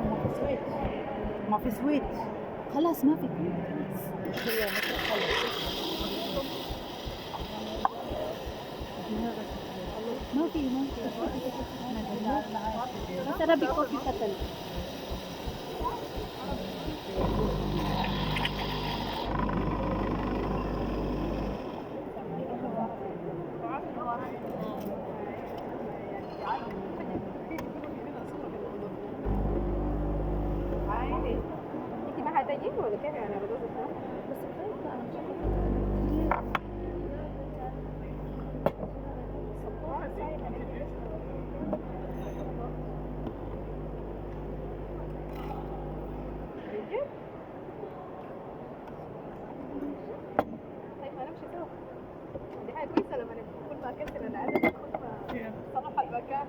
ما في سويت. ما في سويت. خلاص ما في خلاص. ما في بس Arabic coffee فتل. انت ما هتجيبي ولا كيف يعني بدوس بس خايفة أنا مش عارفة. طيب ما نمشي سوا. دي حاجة كويسة لما كل ما أكسر العدد كل ما صلح المكان.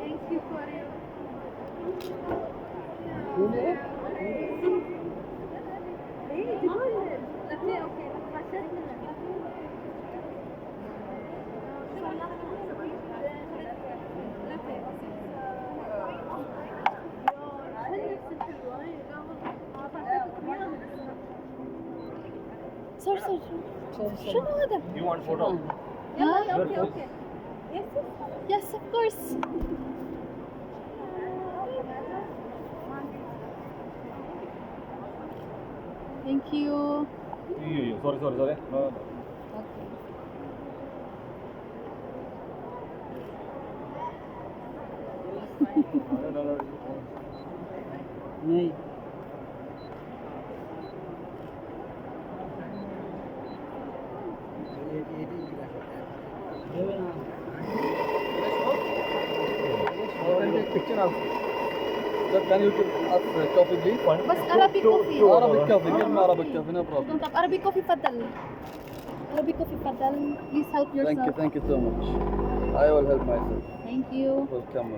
Thank you for صور شنو هذا؟ You want photo? يلا اوكي اوكي Yes, of course. Thank you. Sorry. No. Okay. No. ناي. Picture now. Can you give us coffee, please? بس Arabic coffee. Arabic coffee. Give me Arabic coffee, no problem. طب Arabic coffee فضل. Arabic coffee فضل. Please help yourself. Thank you so much. I will help myself. Thank you. Welcome.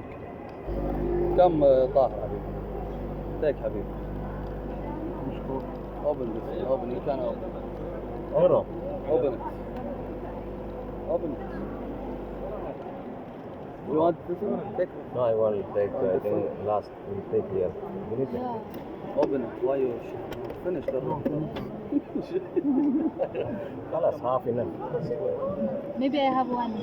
Come, طاهر حبيبي. Take حبيبي. مشكور. Open it. You can open it. Open it. You want this one? Take it. No, I want to take last. We take here. Yeah. Open it. Why you finish the room? خلاص half enough. Maybe I have one.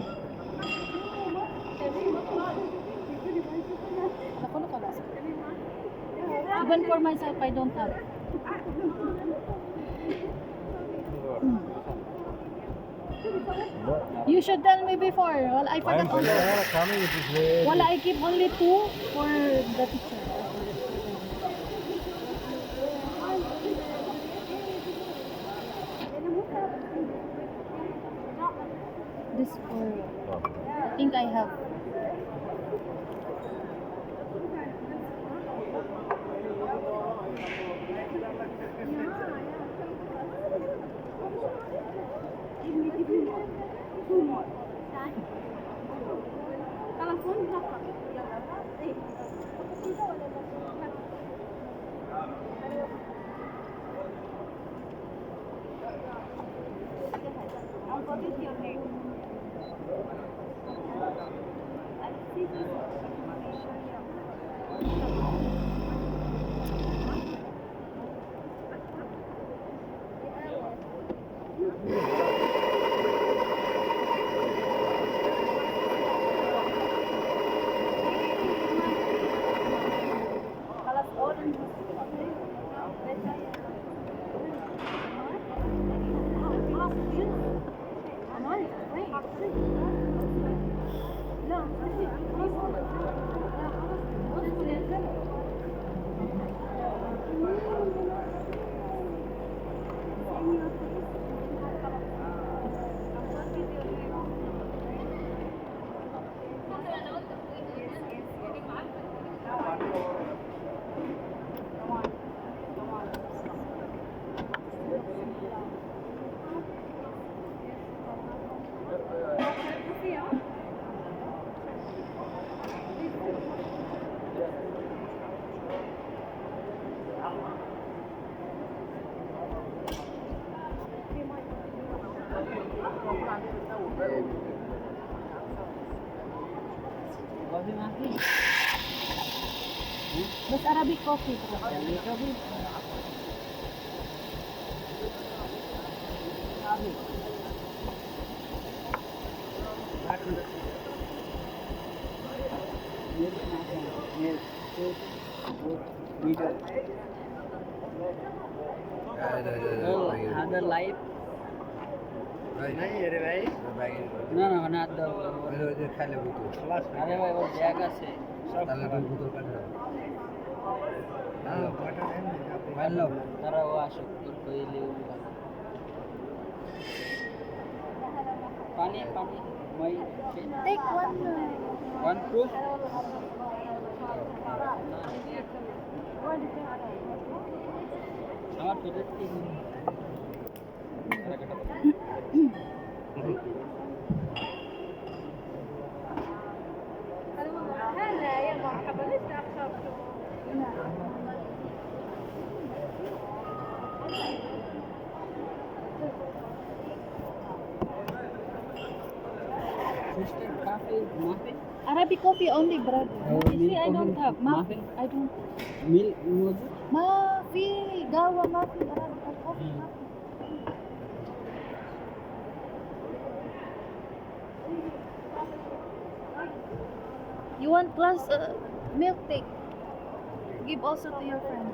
Ako na kalas. Even for myself, I don't have. You should tell me before. Well, I forgot also. Coming, it is very. Well, I keep only 2 for the teacher. This for. I think I have. Coffee Mafi. Best Arabic coffee. Coffee. Other light. नहीं अरे भाई No, no, not the. खाली बोतल अरे भाई वो जगह से. ताले दो बोतल कर दो Hello. Tara वो आशुक तुमको ये ले उनका. पानी पानी. मैं. Take one. One proof. আমার প্রজেক্ট কি? هلا يا مرحبا ليش تأخرتوا؟ Sister coffee, muffin, Arabic coffee only, brother. You see, I don't have Muffin? I don't. milk, mojo. Mafi, gawa mafi, Arabic coffee. You want glass milk tea? Give also to your friend.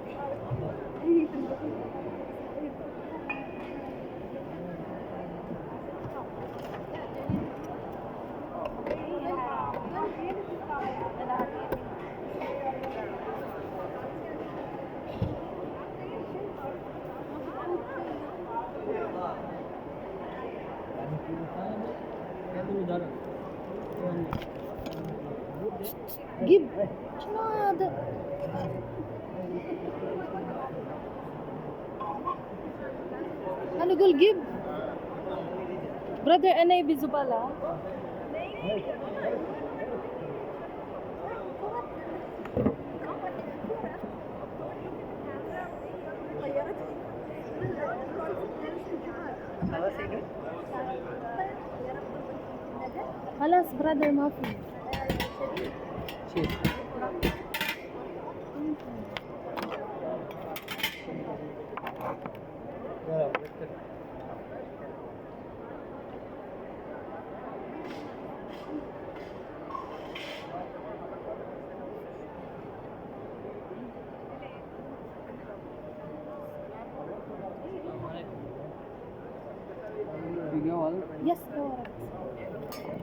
Give. شنو هذا؟ أنا أقول give. Brother أنا يبي زبالة. خلاص brother ما في. Cheers. You go all. Yes, go ahead.